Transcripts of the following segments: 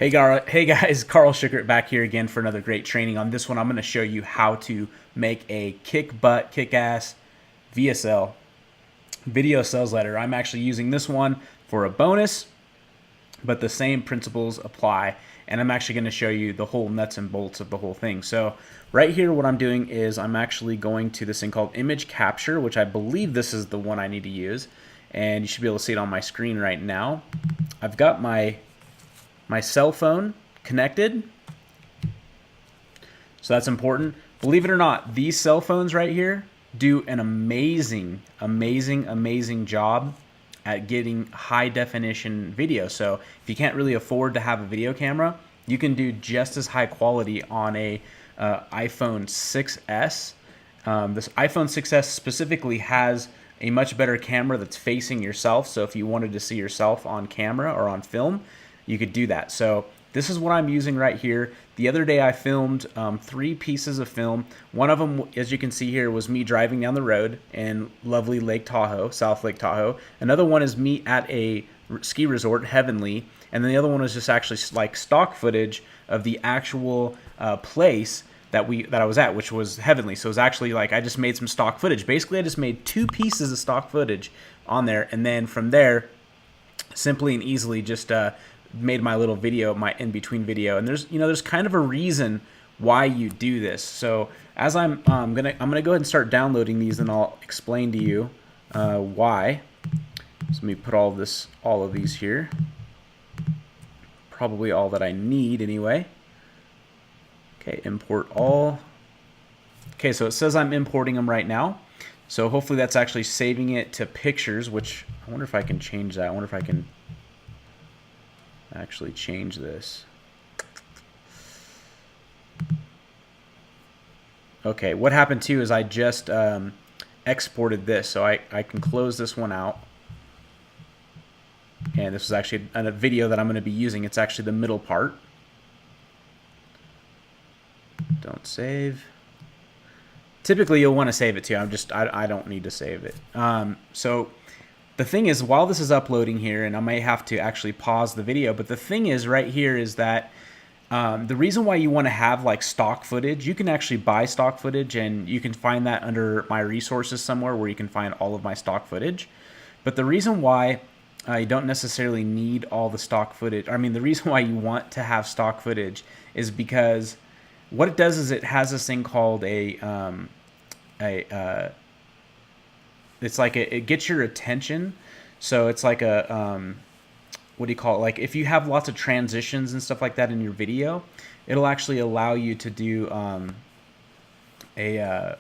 Hey guys, Carl Schickert back here again for another great training. On this one, I'm going to show you how to make a kick butt, kick ass VSL video sales letter. I'm actually using this one for a bonus, but the same principles apply. And I'm actually going to show you the whole nuts and bolts of the whole thing. So right here, what I'm doing is I'm actually going to this thing called image capture, which I believe this is the one I need to use. And you should be able to see it on my screen right now. I've got my cell phone connected, so that's important. Believe it or not, these cell phones right here do an amazing job at getting high definition video. So if you can't really afford to have a video camera, you can do just as high quality on a iPhone 6s. This iPhone 6s specifically has a much better camera that's facing yourself. So if you wanted to see yourself on camera or on film, you could do that. So this is what I'm using right here. The other day I filmed 3 pieces of film. One of them, as you can see here, was me driving down the road in lovely Lake Tahoe, South Lake Tahoe. Another one is me at a ski resort, Heavenly. And then the other one was just actually like stock footage of the actual place that I was at, which was Heavenly. So it was actually like I just made some stock footage. Basically, I just made 2 pieces of stock footage on there, and then from there, simply and easily just made my little video, my in-between video. And there's kind of a reason why you do this. So as I'm gonna go ahead and start downloading these, and I'll explain to you why. So let me put all of these here. Probably all that I need anyway. Okay, import all. Okay, so it says I'm importing them right now. So hopefully that's actually saving it to pictures, which I wonder if I can change that. I wonder if I can actually change this. Okay, what happened too is I just exported this, so I can close this one out. And this is actually a video that I'm going to be using. It's actually the middle part. Don't save. Typically you'll want to save it too. I don't need to save it. So the thing is, while this is uploading here, and I may have to actually pause the video, but the thing is right here is that the reason why you want to have like stock footage, you can actually buy stock footage, and you can find that under my resources somewhere where you can find all of my stock footage. But the reason why you don't necessarily need all the stock footage, I mean, the reason why you want to have stock footage is because what it does is it has this thing called it's like it gets your attention. So it's like a what do you call it? Like if you have lots of transitions and stuff like that in your video, it'll actually allow you to do a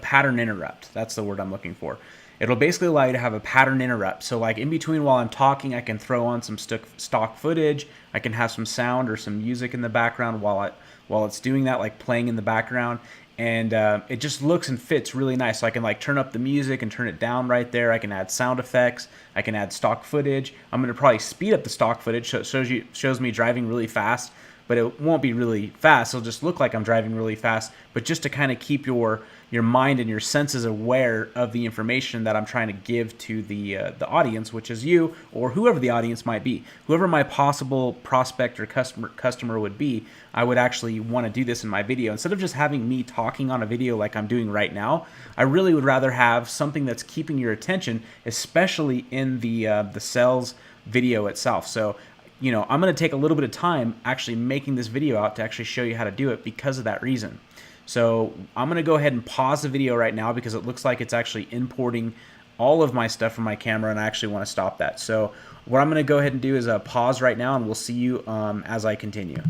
pattern interrupt. That's the word I'm looking for. It'll basically allow you to have a pattern interrupt. So like in between while I'm talking, I can throw on some stock footage. I can have some sound or some music in the background while it's doing that, like playing in the background. And it just looks and fits really nice. So I can like turn up the music and turn it down right there. I can add sound effects. I can add stock footage. I'm going to probably speed up the stock footage so it shows me driving really fast, but it won't be really fast. It'll just look like I'm driving really fast, but just to kind of keep your mind and your senses aware of the information that I'm trying to give to the audience, which is you or whoever the audience might be. Whoever my possible prospect or customer would be, I would actually want to do this in my video. Instead of just having me talking on a video like I'm doing right now, I really would rather have something that's keeping your attention, especially in the sales video itself. So I'm going to take a little bit of time actually making this video out to actually show you how to do it because of that reason. So I'm going to go ahead and pause the video right now because it looks like it's actually importing all of my stuff from my camera, and I actually want to stop that. So what I'm going to go ahead and do is pause right now, and we'll see you as I continue.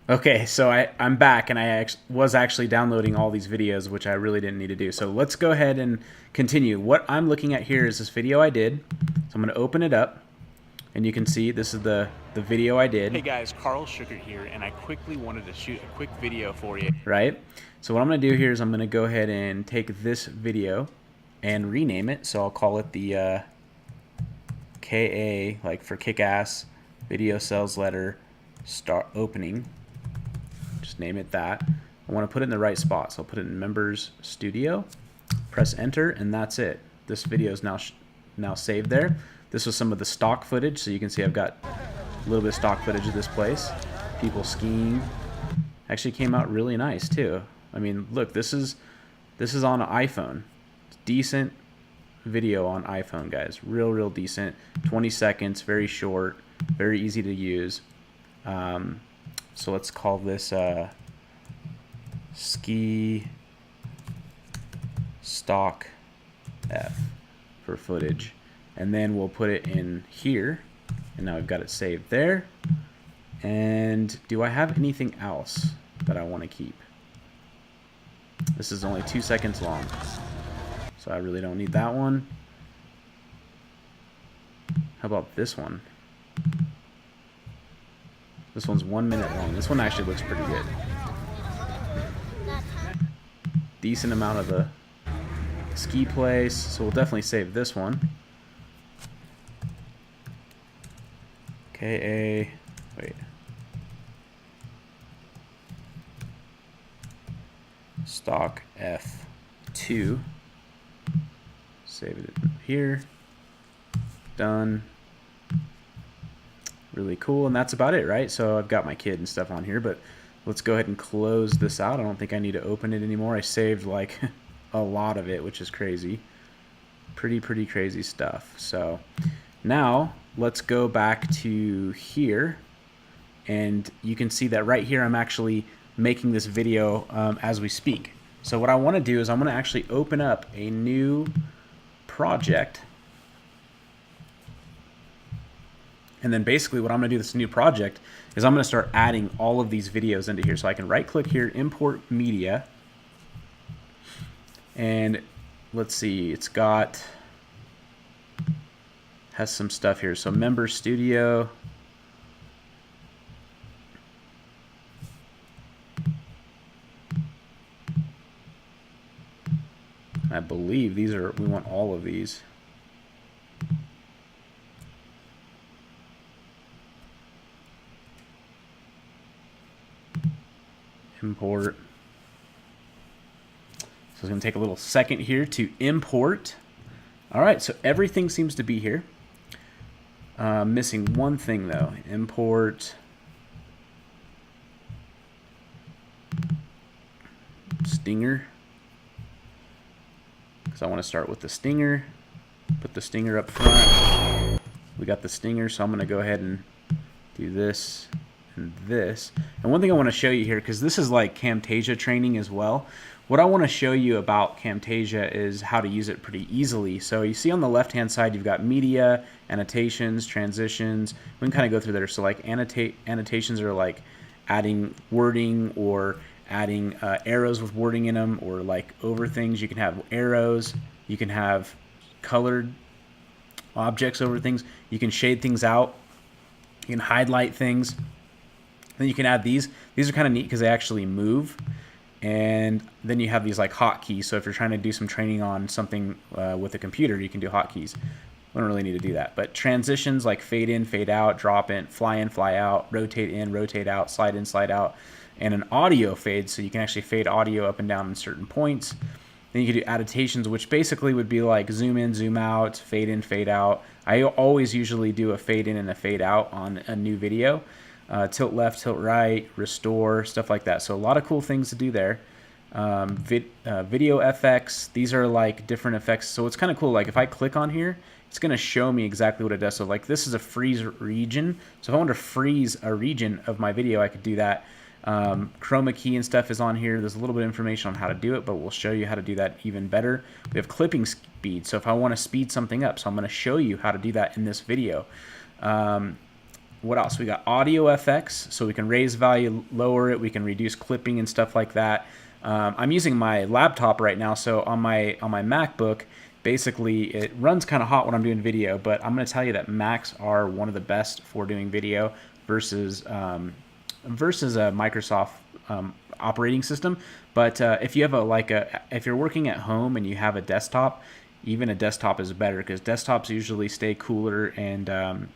Okay, so I'm back, and I was actually downloading all these videos, which I really didn't need to do. So let's go ahead and continue. What I'm looking at here is this video I did. So I'm going to open it up. And you can see this is the video I did. Hey guys, Carl Schickert here, and I quickly wanted to shoot a quick video for you. Right? So what I'm going to do here is I'm going to go ahead and take this video and rename it. So I'll call it the KA, like for kick-ass, video sales letter, start opening. Just name it that. I want to put it in the right spot. So I'll put it in Members Studio, press enter, and that's it. This video is now saved there. This was some of the stock footage, so you can see I've got A little bit of stock footage of this place. People skiing. Actually came out really nice too. I mean, look, this is on an iPhone. It's decent video on iPhone, guys. Real decent. 20 seconds, very short, very easy to use. So let's call this ski stock F for footage. And then we'll put it in here. And now we've got it saved there. And do I have anything else that I want to keep? This is only 2 seconds long, so I really don't need that one. How about this one? This one's 1 minute long. This one actually looks pretty good. Decent amount of the ski place, so we'll definitely save this one. Wait. Stock F2. Save it here. Done. Really cool, and that's about it, right? So I've got my kid and stuff on here, but let's go ahead and close this out. I don't think I need to open it anymore. I saved like a lot of it, which is crazy. Pretty crazy stuff. So now let's go back to here, and you can see that right here I'm actually making this video as we speak. So what I want to do is I'm going to actually open up a new project, and then basically what I'm going to do this new project is I'm going to start adding all of these videos into here. So I can right click here, import media, and let's see, it's got has some stuff here. So member studio, I believe these are, we want all of these. Import. So it's going to take a little second here to import. All right, so everything seems to be here. Missing one thing though. Import stinger. Because I want to start with the stinger. Put the stinger up front. We got the stinger, so I'm going to go ahead and do this and this. And one thing I want to show you here, because this is like Camtasia training as well. What I want to show you about Camtasia is how to use it pretty easily. So you see on the left hand side you've got media, annotations, transitions. We can kind of go through there. So like annotations are like adding wording or adding arrows with wording in them, or like over things. You can have arrows, you can have colored objects over things, you can shade things out, you can highlight things. Then you can add these. These are kind of neat because they actually move. And then you have these like hotkeys. So if you're trying to do some training on something with a computer, you can do hotkeys. We don't really need to do that. But transitions like fade in, fade out, drop in, fly out, rotate in, rotate out, slide in, slide out, and an audio fade. So you can actually fade audio up and down in certain points. Then you can do annotations, which basically would be like zoom in, zoom out, fade in, fade out. I always usually do a fade in and a fade out on a new video. Tilt left, tilt right, restore, stuff like that. So a lot of cool things to do there. Video FX, these are like different effects. So it's kind of cool. Like if I click on here, it's going to show me exactly what it does. So like this is a freeze region. So if I want to freeze a region of my video, I could do that. Chroma key and stuff is on here. There's a little bit of information on how to do it, but we'll show you how to do that even better. We have clipping speed. So if I want to speed something up, so I'm going to show you how to do that in this video. What else? We got audio FX, so we can raise value, lower it, we can reduce clipping and stuff like that. I'm using my laptop right now, so on my MacBook, basically it runs kind of hot when I'm doing video, but I'm going to tell you that Macs are one of the best for doing video versus a Microsoft operating system. But if you have if you're working at home and you have a desktop, even a desktop is better because desktops usually stay cooler and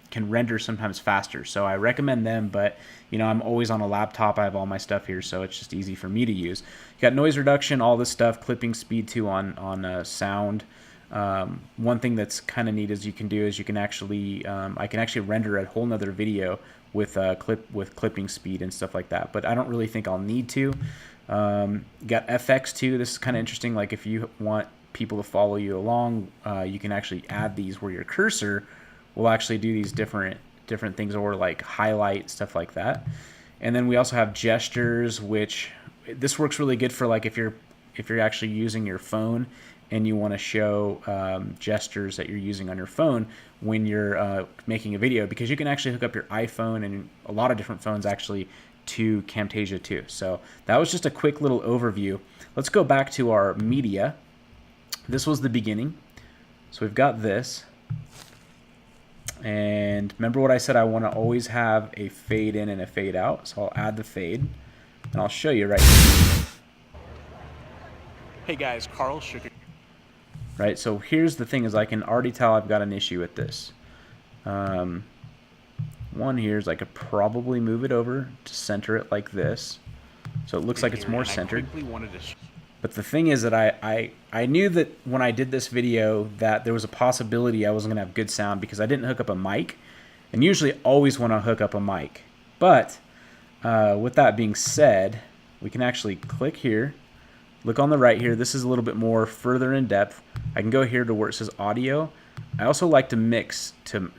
can render sometimes faster. So I recommend them, but you know, I'm always on a laptop. I have all my stuff here, so it's just easy for me to use. You got noise reduction, all this stuff, clipping speed too on sound. One thing that's kind of neat is you can actually I can actually render a whole nother video with clipping speed and stuff like that. But I don't really think I'll need to. Got FX too. This is kind of interesting. Like if you want people to follow you along, you can actually add these where your cursor will actually do these different things, or like highlight stuff like that. And then we also have gestures, which this works really good for like if you're actually using your phone and you want to show gestures that you're using on your phone when you're making a video, because you can actually hook up your iPhone and a lot of different phones actually to Camtasia too. So that was just a quick little overview. Let's go back to our media. This was the beginning. So we've got this. And remember what I said, I want to always have a fade in and a fade out. So I'll add the fade and I'll show you right here. Hey guys, Carl Sugar. Right, so here's the thing, is I can already tell I've got an issue with this. One here is I could probably move it over to center it like this. So it looks like it's more centered. But the thing is that I knew that when I did this video that there was a possibility I wasn't going to have good sound because I didn't hook up a mic. And usually always want to hook up a mic. But with that being said, we can actually click here. Look on the right here. This is a little bit more further in depth. I can go here to where it says audio. I also like to mix to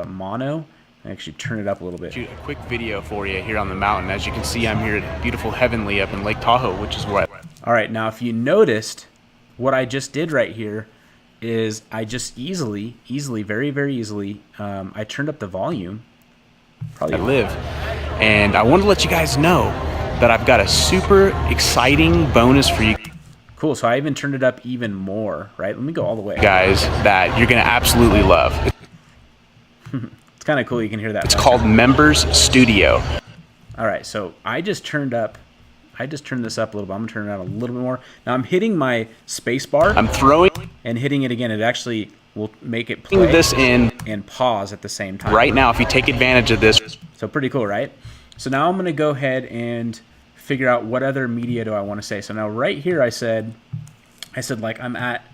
mono. Actually turn it up a little bit. Shoot a quick video for you here on the mountain. As you can see, I'm here at beautiful Heavenly up in Lake Tahoe, which is where I live. All right, now if you noticed, what I just did right here is I just easily, very, very easily, I turned up the volume. Probably I live. And I wanted to let you guys know that I've got a super exciting bonus for you. Cool, so I even turned it up even more, right? Let me go all the way. Guys, that you're going to absolutely love. It's kind of cool you can hear that. It's called Members Studio. All right, so I just turned this up a little bit. I'm going to turn it out a little bit more. Now I'm hitting my space bar. I'm throwing and hitting it again. It actually will make it play this in and pause at the same time. Right now, if you take advantage of this. So pretty cool, right? So now I'm going to go ahead and figure out what other media do I want to say. So now right here I said like I'm at,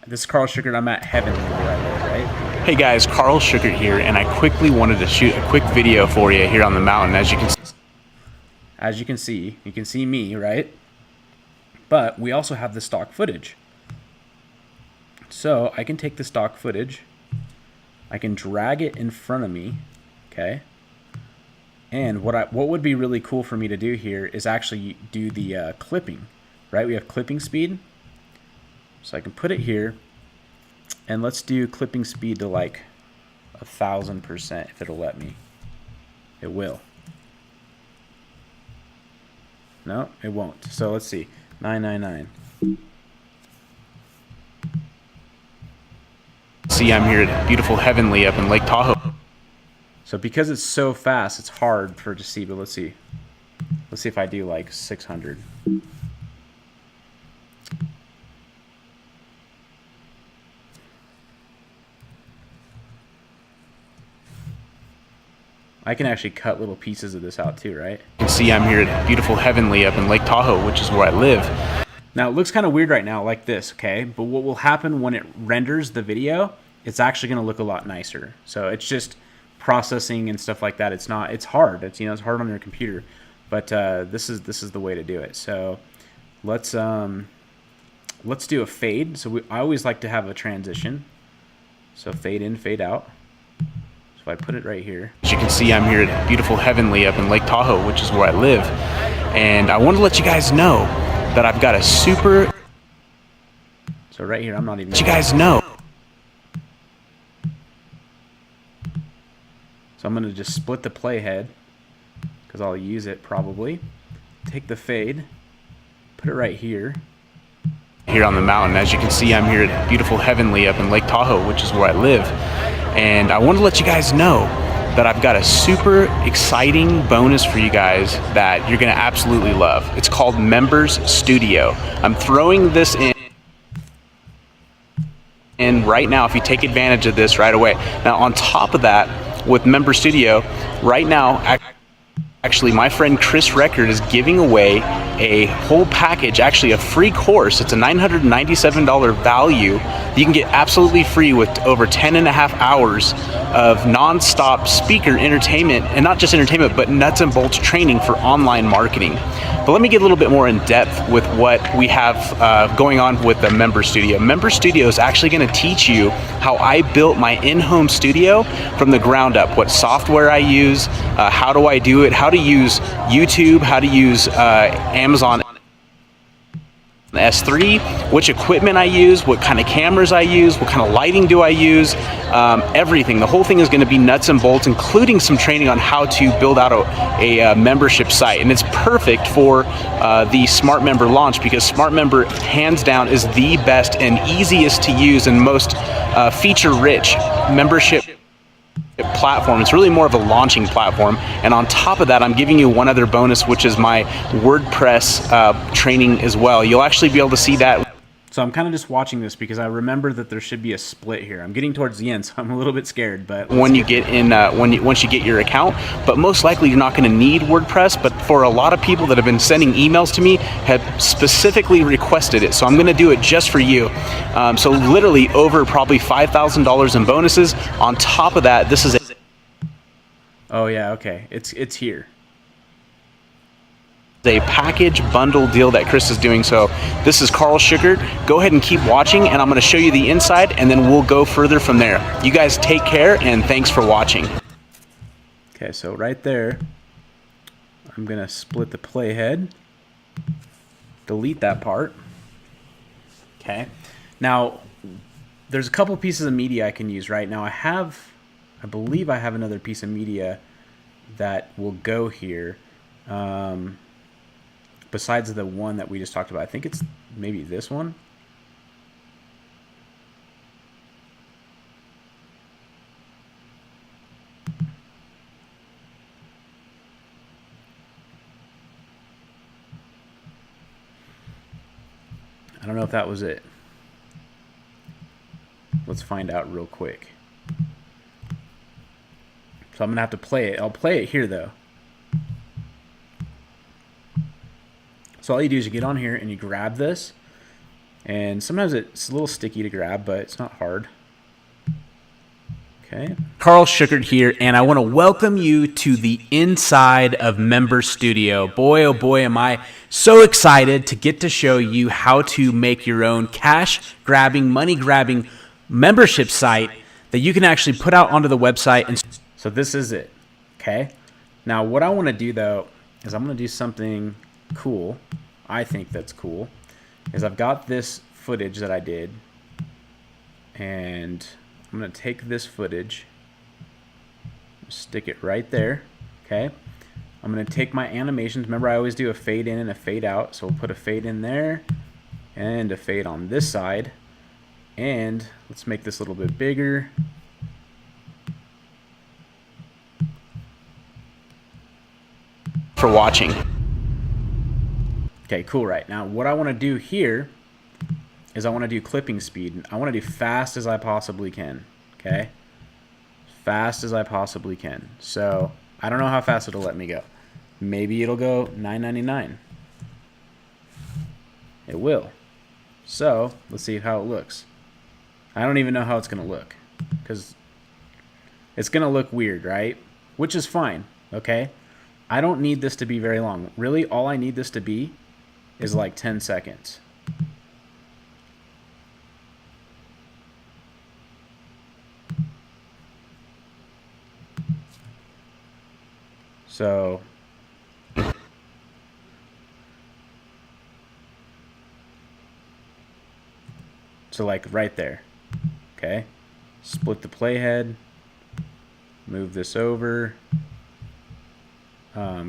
this is Carl Sugar, I'm at Heavenly right? Hey guys, Carl Sugar here, and I quickly wanted to shoot a quick video for you here on the mountain. As you can see, you can see me, right? But we also have the stock footage. So I can take the stock footage, I can drag it in front of me, okay? And what would be really cool for me to do here is actually do the clipping, right? We have clipping speed. So I can put it here, and let's do clipping speed to like 1000% if it'll let me. It will. No, it won't. So let's see, 999. See, I'm here at beautiful Heavenly up in Lake Tahoe. So because it's so fast, it's hard for it to see, but let's see. Let's see if I do like 600. I can actually cut little pieces of this out too, right? You can see I'm here at beautiful Heavenly up in Lake Tahoe, which is where I live. Now it looks kind of weird right now like this, okay? But what will happen when it renders the video, it's actually going to look a lot nicer. So it's just processing and stuff like that. It's hard. It's hard on your computer. But this is the way to do it. So let's do a fade. So I always like to have a transition. So fade in, fade out. So I put it right here. As you can see, I'm here at beautiful Heavenly up in Lake Tahoe, which is where I live. And I wanted to let you guys know that I've got a super... So right here, I'm not even... Let you guys know. So I'm going to just split the playhead, because I'll use it probably. Take the fade, put it right here. Here on the mountain. As you can see, I'm here at beautiful Heavenly up in Lake Tahoe, which is where I live. And I wanted to let you guys know that I've got a super exciting bonus for you guys that you're going to absolutely love. It's called Members Studio. I'm throwing this in right now if you take advantage of this right away. Now on top of that, with Members Studio, right now, actually my friend Chris Record is giving away a whole package, actually a free course. It's a $997 value. You can get absolutely free with over 10.5 hours of non-stop speaker entertainment, and not just entertainment, but nuts and bolts training for online marketing. But let me get a little bit more in depth with what we have going on with the Member Studio. Member Studio is actually going to teach you how I built my in-home studio from the ground up, what software I use, how do I do it, how to use YouTube, how to use Amazon S3, which equipment I use, what kind of cameras I use, what kind of lighting do I use, everything. The whole thing is going to be nuts and bolts, including some training on how to build out a membership site. And it's perfect for the Smart Member launch, because Smart Member, hands down, is the best and easiest to use and most feature-rich membership platform. It's really more of a launching platform. And on top of that, I'm giving you one other bonus, which is my WordPress training as well. You'll actually be able to see that. So I'm kind of just watching this because I remember that there should be a split here. I'm getting towards the end, so I'm a little bit scared. But when you get in, once you get your account, but most likely you're not going to need WordPress. But for a lot of people that have been sending emails to me, have specifically requested it, so I'm going to do it just for you. So literally over probably $5,000 in bonuses. On top of that, this is oh yeah, okay, it's here. A package bundle deal that Chris is doing. So this is Carl Sugar. Go ahead and keep watching, and I'm going to show you the inside, and then we'll go further from there. You guys take care, and thanks for watching. Okay, so right there, I'm going to split the playhead, delete that part. Okay, now there's a couple pieces of media I can use right now. I believe I have another piece of media that will go here. Besides the one that we just talked about. I think it's maybe this one. I don't know if that was it. Let's find out real quick. So I'm going to have to play it. I'll play it here though. So all you do is you get on here and you grab this, and sometimes it's a little sticky to grab, but it's not hard. Okay. Carl Schuckert here, and I want to welcome you to the inside of Member Studio. Boy, oh boy, am I so excited to get to show you how to make your own cash-grabbing, money-grabbing membership site that you can actually put out onto the website. And so this is it, okay? Now what I want to do, though, is I'm going to do something cool. I think that's cool. Is I've got this footage that I did, and I'm going to take this footage, stick it right there, okay? I'm going to take my animations. Remember, I always do a fade in and a fade out, so we'll put a fade in there and a fade on this side, and let's make this a little bit bigger. For watching. Okay, cool. Right now, what I want to do here is I want to do clipping speed. I want to do fast as I possibly can. Okay, fast as I possibly can. So I don't know how fast it'll let me go. Maybe it'll go 9.99. It will. So let's see how it looks. I don't even know how it's gonna look, because it's gonna look weird, right? Which is fine. Okay, I don't need this to be very long. Really, all I need this to be is like 10 seconds. So like right there. Okay, split the playhead, move this over,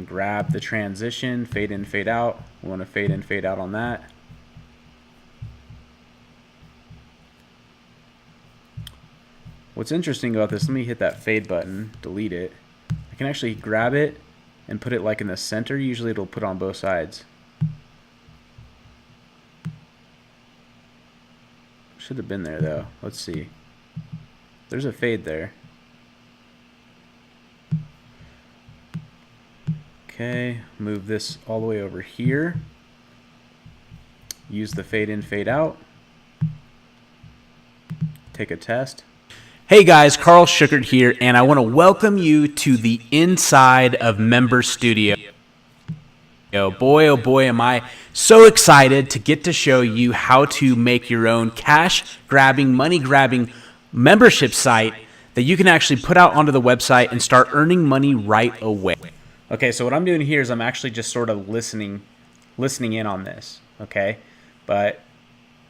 grab the transition, fade in, fade out. We want to fade in, fade out on that. What's interesting about this, let me hit that fade button, delete it. I can actually grab it and put it like in the center. Usually it'll put on both sides. Should have been there though. Let's see. There's a fade there. Okay, move this all the way over here. use the fade in, fade out. Take a test. Hey guys, Carl Schuckert here, and I want to welcome you to the inside of Member Studio. Boy, oh boy, am I so excited to get to show you how to make your own cash-grabbing, money-grabbing membership site that you can actually put out onto the website and start earning money right away. Okay, so what I'm doing here is I'm actually just sort of listening in on this, okay? But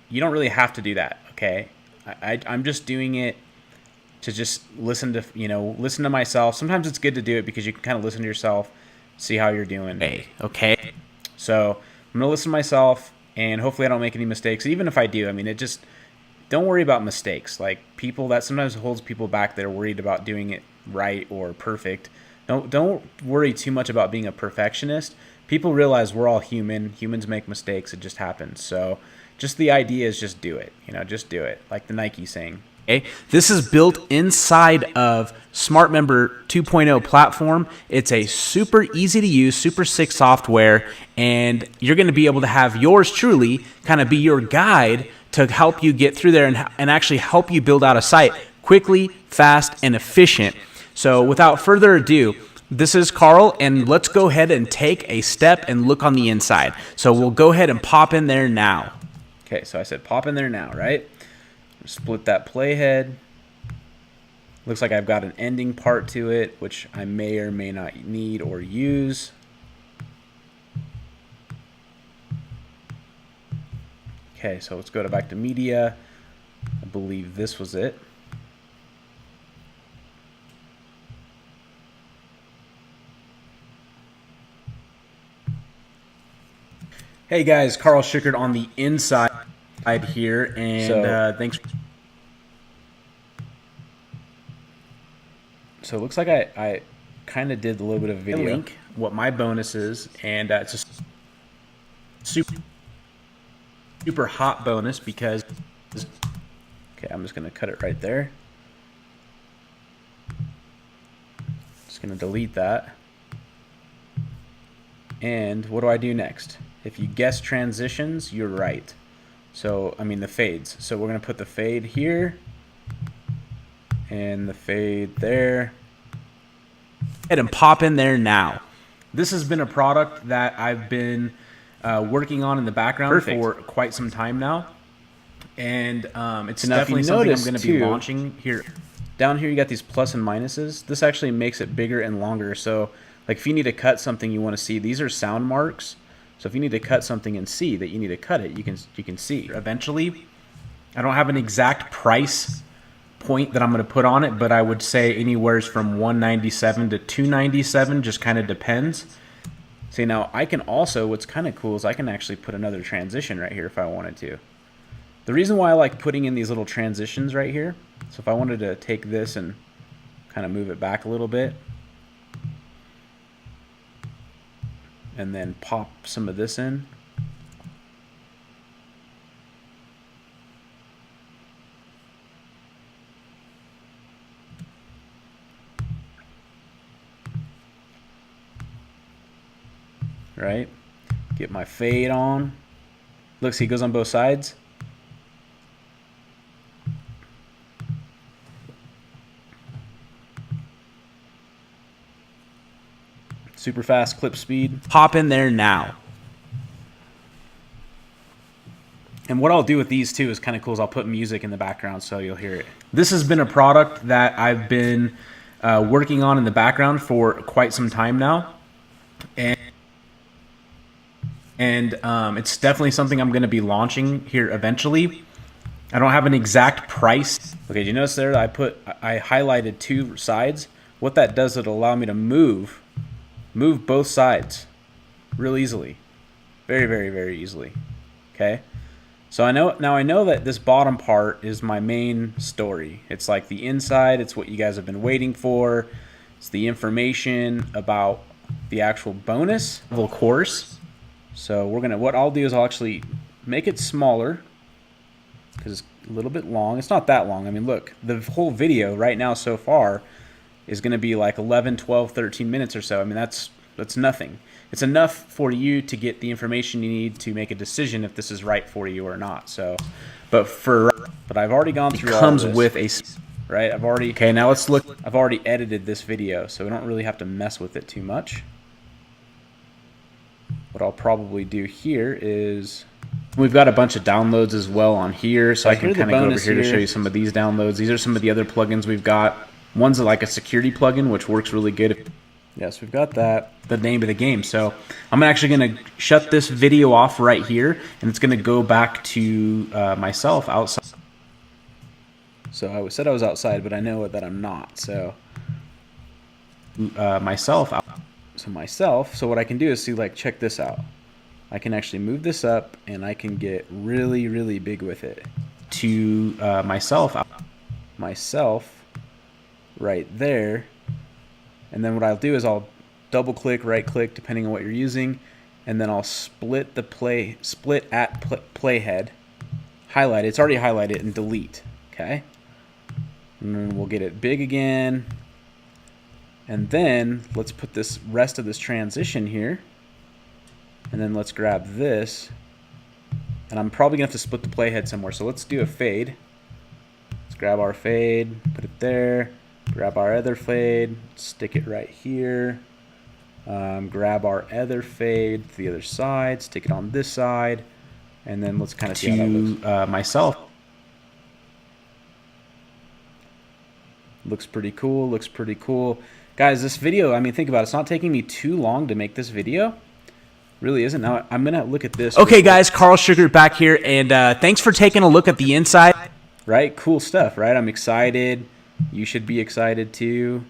you don't really have to do that, okay? I'm just doing it to just listen to myself. Sometimes it's good to do it because you can kind of listen to yourself, see how you're doing. Okay. So I'm gonna listen to myself, and hopefully I don't make any mistakes. Even if I do, I mean, don't worry about mistakes. Like people, that sometimes holds people back that are worried about doing it right or perfect. Don't worry too much about being a perfectionist. People realize we're all human. Humans make mistakes. It just happens. So just the idea is just do it. Just do it. Like the Nike saying. Okay. This is built inside of Smart Member 2.0 platform. It's a super easy to use, super sick software, and you're going to be able to have yours truly kind of be your guide to help you get through there and actually help you build out a site quickly, fast, and efficient. So without further ado, this is Carl, and let's go ahead and take a step and look on the inside. So we'll go ahead and pop in there now. Okay, so I said pop in there now, right? Split that playhead. Looks like I've got an ending part to it, which I may or may not need or use. Okay, so let's go back to media. I believe this was it. Hey guys, Carl Schuckert on the inside here, and thanks. So it looks like I kind of did a little bit of video. Link what my bonus is, and it's a super hot bonus because. Okay, I'm just gonna cut it right there. Just gonna delete that. And what do I do next? If you guess transitions, you're right. So, I mean the fades. So we're going to put the fade here and the fade there. And pop in there now. This has been a product that I've been working on in the background for quite some time now. And it's definitely something I'm going to be launching here. Down here you got these plus and minuses. This actually makes it bigger and longer. So like if you need to cut something you want to see, these are sound marks. So if you need to cut something and see that you need to cut it, you can see. Eventually, I don't have an exact price point that I'm going to put on it, but I would say anywhere from $197 to $297, just kind of depends. See, now I can also, what's kind of cool is I can actually put another transition right here if I wanted to. The reason why I like putting in these little transitions right here, so if I wanted to take this and kind of move it back a little bit, and then pop some of this in. Right? Get my fade on. Look, see, it goes on both sides. Super fast clip speed. Pop in there now. And what I'll do with these too is kind of cool is I'll put music in the background so you'll hear it. This has been a product that I've been working on in the background for quite some time now. And it's definitely something I'm going to be launching here eventually. I don't have an exact price. Okay, did you notice there I highlighted two sides? What that does, it'll allow me to move both sides real easily. Very, very, very easily. Okay? So I know that this bottom part is my main story. It's like the inside, it's what you guys have been waiting for. It's the information about the actual bonus level course. So what I'll do is I'll actually make it smaller because it's a little bit long. It's not that long. I mean, look, the whole video right now so far is going to be like 11, 12, 13 minutes or so. I mean, that's that's nothing. It's enough for you to get the information you need to make a decision if this is right for you or not. So, but I've already gone through all Comes this. with a Right, I've already okay. Now let's look. I've already edited this video, so we don't really have to mess with it too much. What I'll probably do here is we've got a bunch of downloads as well on here, so I can kind of go over here to show you some of these downloads. These are some of the other plugins we've got. One's like a security plugin, which works really good. Yes, we've got that. The name of the game. So I'm actually going to shut this video off right here, and it's going to go back to myself outside. So I said I was outside, but I know that I'm not. So myself. So what I can do is see, like, check this out. I can actually move this up, and I can get really, really big with it. To myself right there. And then what I'll do is I'll double click, right click, depending on what you're using, and then I'll split at playhead, highlight it. It's already highlighted, and delete. Okay. And then we'll get it big again. And then let's put this rest of this transition here. And then let's grab this. And I'm probably going to have to split the playhead somewhere. So let's do a fade. Let's grab our fade, put it there. Grab our other fade, stick it right here. Grab our other fade to the other side, stick it on this side. And then let's kind of see how that looks. Myself. Looks pretty cool, looks pretty cool. Guys, this video, I mean, think about it. It's not taking me too long to make this video. Really isn't. Now, I'm going to look at this. Okay, guys, Carl Sugar back here, and thanks for taking a look at the inside. Right? Cool stuff, right? I'm excited. You should be excited too.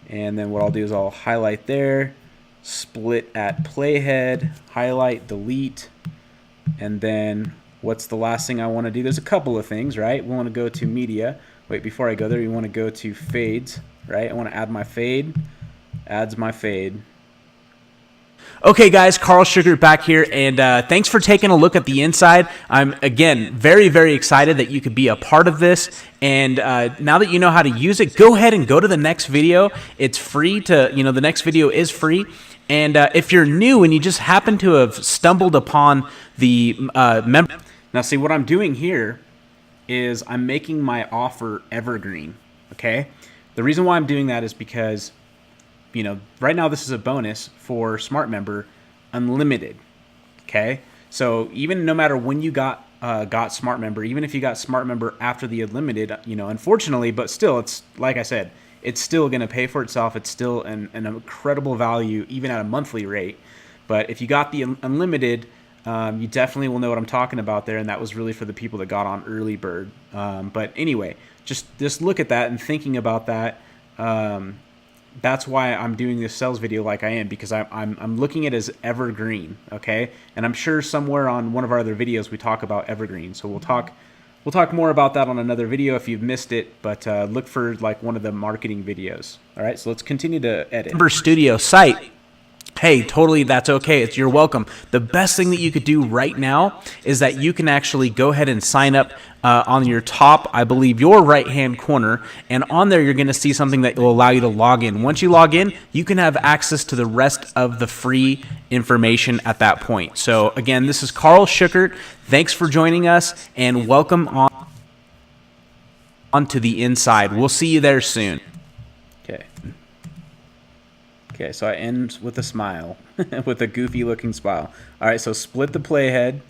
And then what I'll do is I'll highlight there, split at playhead, highlight, delete. And then what's the last thing I want to do? There's a couple of things, right? We want to go to media. Wait, before I go there, you want to go to fades, right? I want to add my fade. Adds my fade. Okay, guys, Carl Sugar back here, and thanks for taking a look at the inside. I'm, again, very, very excited that you could be a part of this, and now that you know how to use it, go ahead and go to the next video. It's free to, the next video is free, and if you're new and you just happen to have stumbled upon the member... Now, see, what I'm doing here is I'm making my offer evergreen, okay? The reason why I'm doing that is because... right now this is a bonus for Smart Member Unlimited. Okay, so even no matter when you got Smart Member, even if you got Smart Member after the Unlimited, unfortunately, but still, it's like I said, it's still going to pay for itself. It's still an incredible value, even at a monthly rate. But if you got the Unlimited, you definitely will know what I'm talking about there, and that was really for the people that got on early bird. But anyway, just look at that and thinking about that. That's why I'm doing this sales video like I am, because I'm looking at it as evergreen, okay? And I'm sure somewhere on one of our other videos we talk about evergreen. So we'll talk more about that on another video if you've missed it, but look for like one of the marketing videos. All right, so let's continue to edit. Member Studio site. Hey, totally, that's okay. You're welcome. The best thing that you could do right now is that you can actually go ahead and sign up on your top, I believe, your right-hand corner, and on there you're going to see something that will allow you to log in. Once you log in, you can have access to the rest of the free information at that point. So again, this is Carl Schuckert. Thanks for joining us, and welcome on to the inside. We'll see you there soon. Okay, so I end with a smile, with a goofy looking smile. All right, so split the playhead.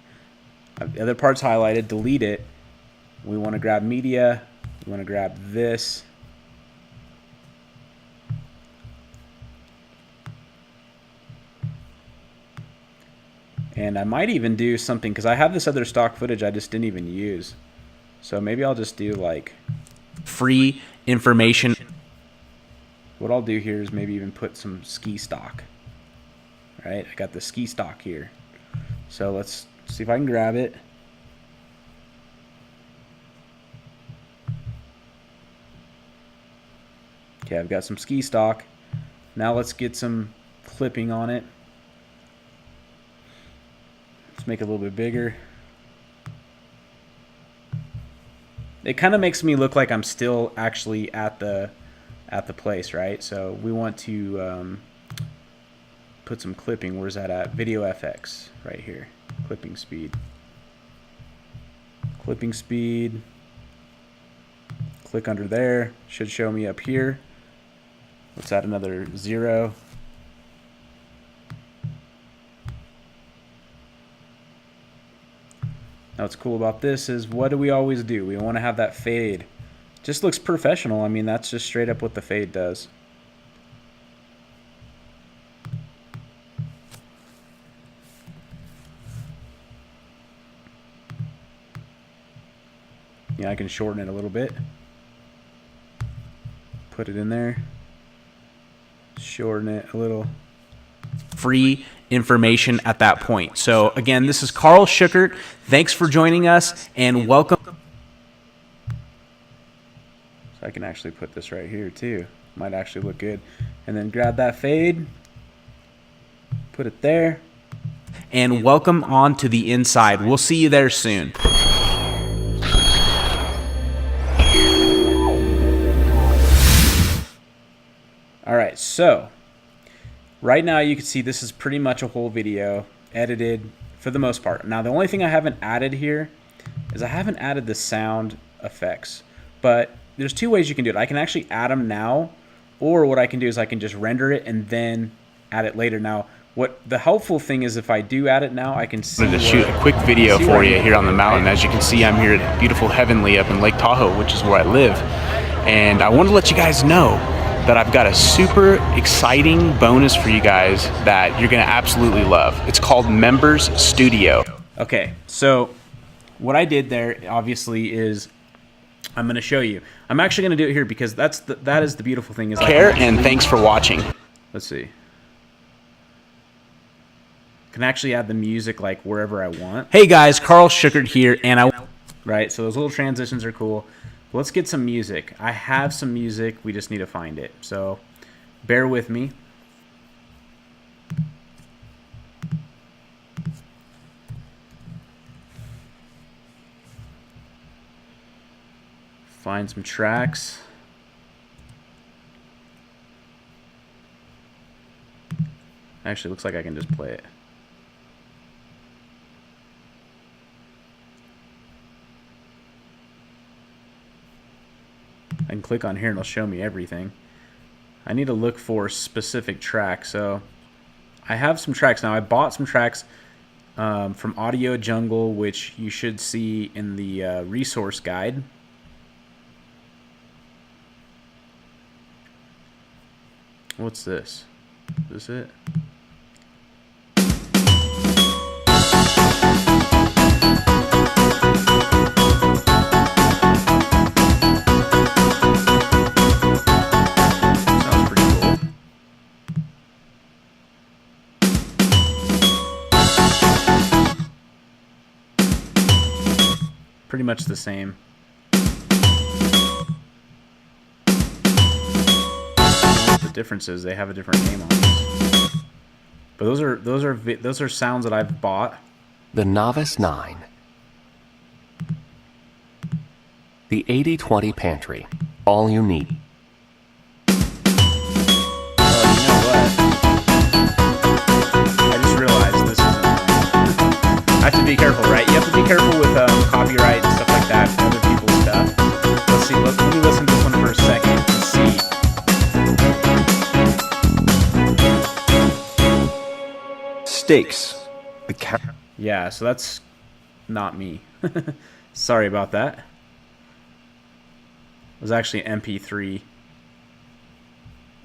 The other part's highlighted, delete it. We want to grab media. We want to grab this. And I might even do something, because I have this other stock footage I just didn't even use. So maybe I'll just do like free information. What I'll do here is maybe even put some ski stock. All right, I got the ski stock here. So let's see if I can grab it. Okay, I've got some ski stock. Now let's get some clipping on it. Let's make it a little bit bigger. It kind of makes me look like I'm still actually at the place, right? So we want to put some clipping. Where's that at? Video FX, right here. Clipping speed. Clipping speed. Click under there. Should show me up here. Let's add another 0. Now what's cool about this is, what do we always do? We want to have that fade. Just looks professional. I mean, that's just straight up what the fade does. Yeah, I can shorten it a little bit. Put it in there. Shorten it a little. Free information at that point. So again, this is Carl Schuckert. Thanks for joining us and welcome. So I can actually put this right here too. Might actually look good. And then grab that fade. Put it there. And welcome on to the inside. We'll see you there soon. All right, so right now you can see this is pretty much a whole video edited for the most part. Now the only thing I haven't added here is I haven't added the sound effects, but there's two ways you can do it. I can actually add them now, or what I can do is I can just render it and then add it later. Now what the helpful thing is, if I do add it now, I can see. I'm going to shoot a quick video for you here on the mountain. As you can see, I'm here at beautiful Heavenly up in Lake Tahoe, which is where I live. And I want to let you guys know that I've got a super exciting bonus for you guys that you're going to absolutely love. It's called Members Studio. Okay, so what I did there obviously is I'm going to show you. I'm actually going to do it here because that is the beautiful thing. Is And thanks for watching. Let's see. I can actually add the music like wherever I want. Hey guys, Carl Schuckert here, and Right, so those little transitions are cool. Let's get some music. I have some music. We just need to find it. So bear with me. Find some tracks. Actually, looks like I can just play it. I can click on here and it'll show me everything. I need to look for specific tracks. So I have some tracks now. I bought some tracks from Audio Jungle, which you should see in the resource guide. What's this? Is this it? Pretty much the same. The difference is they have a different name on it. But those are sounds that I've bought. The Novice 9. The 80/20 Pantry. All you need. Oh, you know what? I just realized this isn't mine. I have to be careful, right? You have to be careful with copyright and stuff like that, and other people's stuff. Let's see. Let me listen to this one for a second and see. Steaks. Yeah, so that's not me. Sorry about that. It was actually an MP3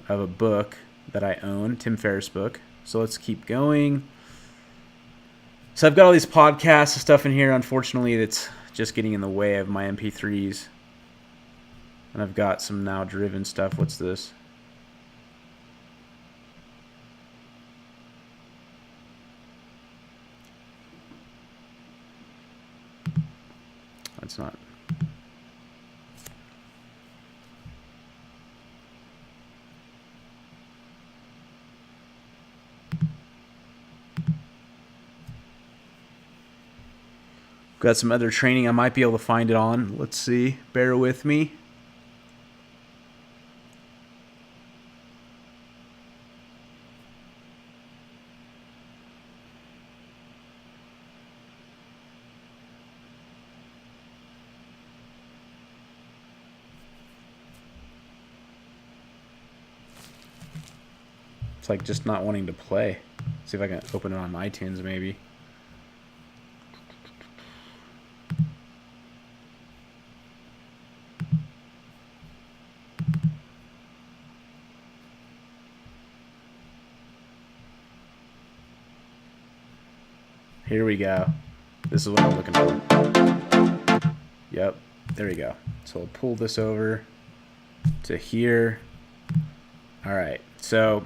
of a book that I own, Tim Ferriss book. So let's keep going. So I've got all these podcasts and stuff in here. Unfortunately, that's just getting in the way of my MP3s. And I've got some now driven stuff. What's this? That's not. Got some other training I might be able to find it on. Let's see. Bear with me. It's like just not wanting to play. See if I can open it on iTunes maybe. Here we go. This is what I'm looking for. Yep, there we go. So I'll pull this over to here. All right, so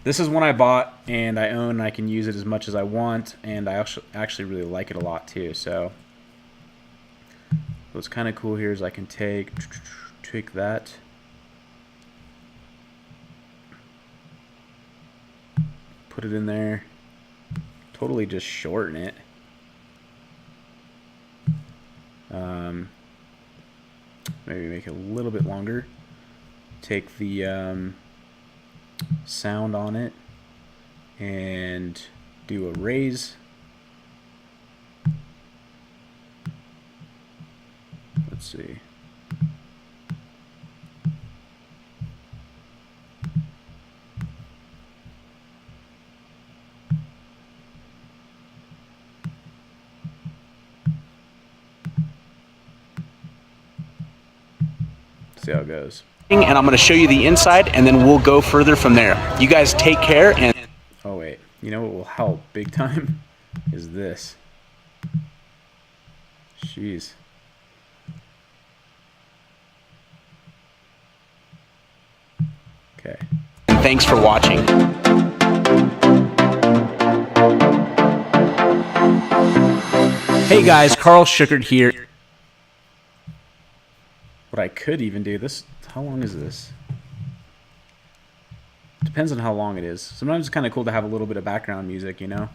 this is one I bought and I own. I can use it as much as I want, and I actually really like it a lot too. So what's kind of cool here is I can take that, put it in there, totally just shorten it. Maybe make it a little bit longer. Take the sound on it and do a raise. Let's see. See how it goes. And I'm going to show you the inside, and then we'll go further from there. You guys take care. And oh wait, you know what will help big time is this. Jeez. Okay. And thanks for watching. Hey guys, Carl Schuckert here. What I could even do, this, how long is this? Depends on how long it is. Sometimes it's kind of cool to have a little bit of background music, you know?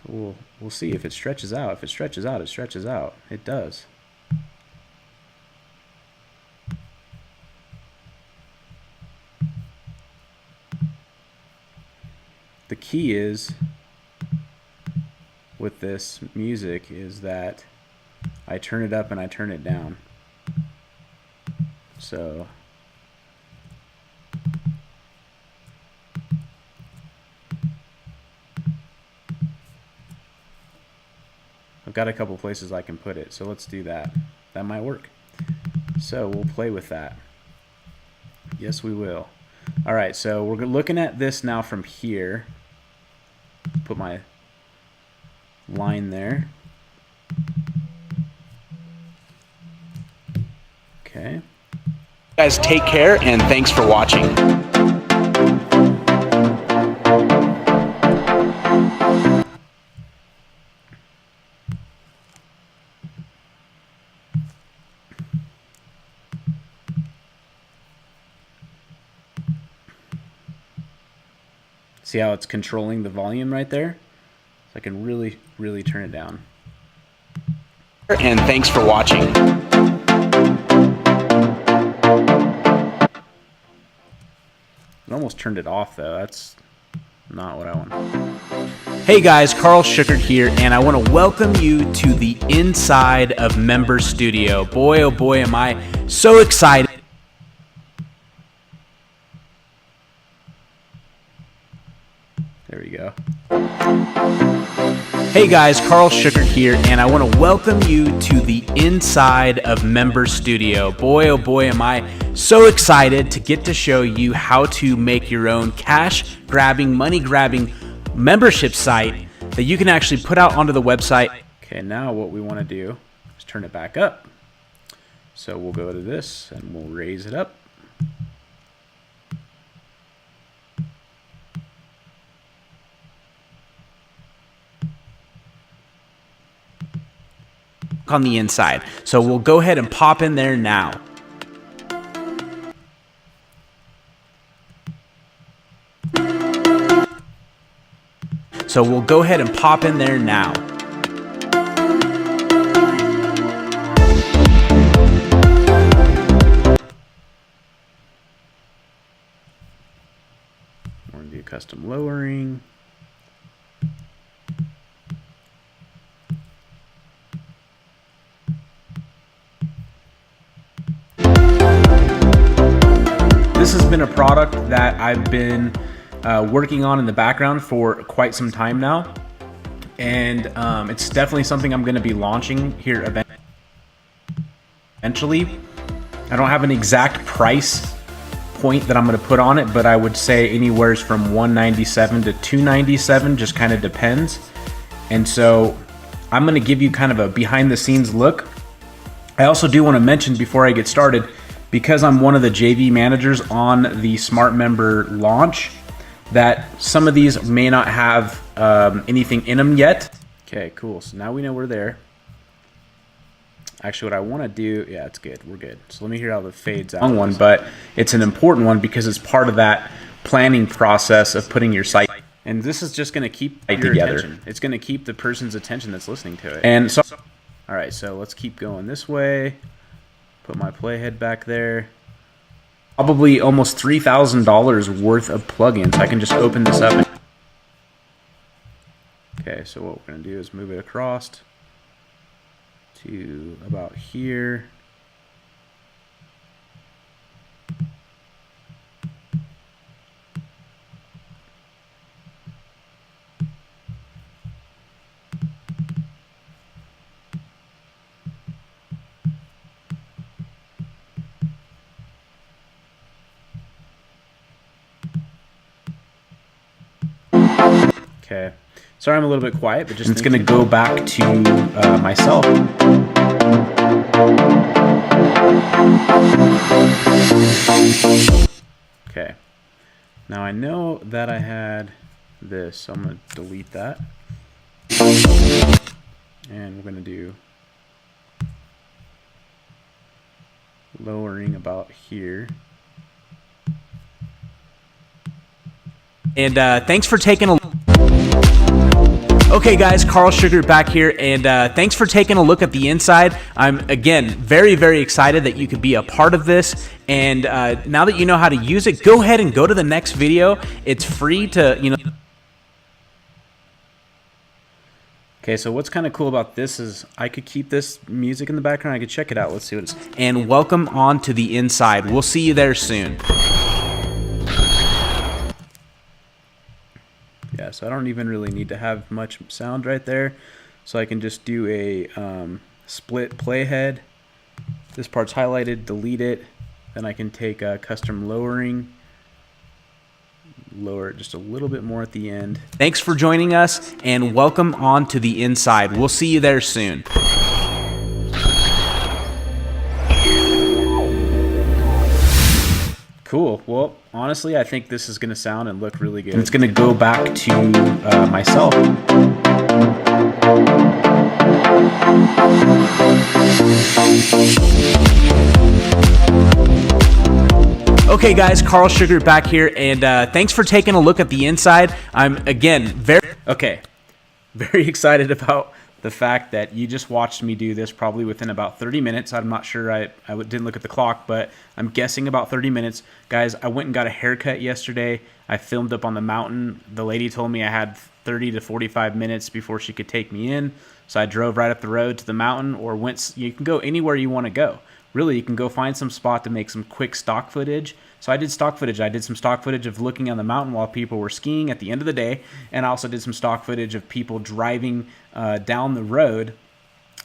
So we'll see if it stretches out. If it stretches out, it stretches out. It does. The key is with this music is that I turn it up and I turn it down. So I've got a couple places I can put it, so let's do that. That might work. So we'll play with that. Yes, we will. All right, so we're looking at this now from here. Put my line there. Okay. Guys, take care, and thanks for watching. See how it's controlling the volume right there? So I can really, really turn it down. And thanks for watching. It almost turned it off though. That's not what I want. Hey guys, Carl Schuckert here, and I want to welcome you to the inside of Member Studio. Boy, oh boy, am I so excited. There we go. Hey guys, Carl Schuckert here, and I want to welcome you to the inside of Member Studio. Boy, oh boy, am I so excited to get to show you how to make your own cash-grabbing, money-grabbing membership site that you can actually put out onto the website. Okay, now what we want to do is turn it back up. So we'll go to this and we'll raise it up. On the inside. So we'll go ahead and pop in there now. So we'll go ahead and pop in there now. We're going to do custom lowering. been a product that I've been working on in the background for quite some time now. And it's definitely something I'm going to be launching here eventually. I don't have an exact price point that I'm going to put on it, but I would say anywhere from $197 to $297, just kind of depends. And so I'm going to give you kind of a behind the scenes look. I also do want to mention before I get started, because I'm one of the JV managers on the Smart Member launch, that some of these may not have anything in them yet. Okay, cool. So now we know we're there. Actually, what I want to do, yeah, it's good. We're good. So let me hear how the fades out. One, but it's an important one because it's part of that planning process of putting your site. And this is just going to keep your attention. It's going to keep the person's attention that's listening to it. And so, all right, so let's keep going this way. Put my playhead back there. Probably almost $3,000 worth of plugins. I can just open this up. Okay, so what we're going to do is move it across to about here. Okay, sorry I'm a little bit quiet, but just it's going to go back to myself. Okay, now I know that I had this, so I'm going to delete that. And we're going to do lowering about here. And thanks for taking a Okay guys, Carl Sugar back here, and thanks for taking a look at the inside. I'm, again, very, very excited that you could be a part of this, and now that you know how to use it, go ahead and go to the next video. It's free to, Okay, so what's kind of cool about this is I could keep this music in the background. I could check it out. Let's see what it's... And welcome on to the inside. We'll see you there soon. Yeah, so I don't even really need to have much sound right there. So I can just do a split playhead. This part's highlighted, delete it. Then I can take custom lowering. Lower it just a little bit more at the end. Thanks for joining us, and welcome on to the inside. We'll see you there soon. Cool. Well, honestly, I think this is going to sound and look really good. And it's going to go back to myself. Okay guys, Carl Sugar back here, and thanks for taking a look at the inside. I'm, again, very excited about the fact that you just watched me do this probably within about 30 minutes. I'm not sure, I didn't look at the clock, but I'm guessing about 30 minutes. Guys, I went and got a haircut yesterday. I filmed up on the mountain. The lady told me I had 30 to 45 minutes before she could take me in. So I drove right up the road to the mountain, or you can go anywhere you want to go. Really, you can go find some spot to make some quick stock footage. So I did stock footage. I did some stock footage of looking on the mountain while people were skiing at the end of the day. And I also did some stock footage of people driving down the road.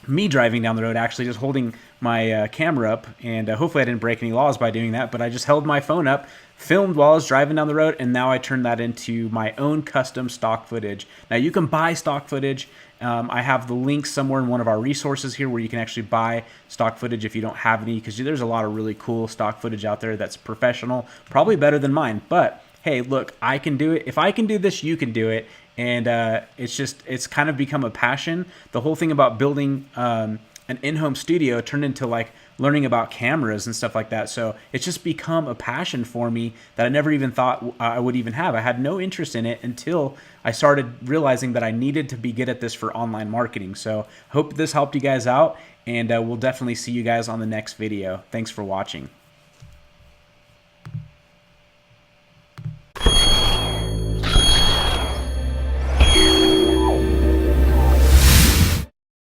Me driving down the road, actually, just holding my camera up. And hopefully I didn't break any laws by doing that. But I just held my phone up, filmed while I was driving down the road. And now I turned that into my own custom stock footage. Now you can buy stock footage. I have the link somewhere in one of our resources here where you can actually buy stock footage if you don't have any, because there's a lot of really cool stock footage out there that's professional, probably better than mine. But hey, look, I can do it. If I can do this, you can do it. And it's kind of become a passion. The whole thing about building an in-home studio turned into like learning about cameras and stuff like that. So it's just become a passion for me that I never even thought I would even have. I had no interest in it until I started realizing that I needed to be good at this for online marketing. So hope this helped you guys out, and we'll definitely see you guys on the next video. Thanks for watching.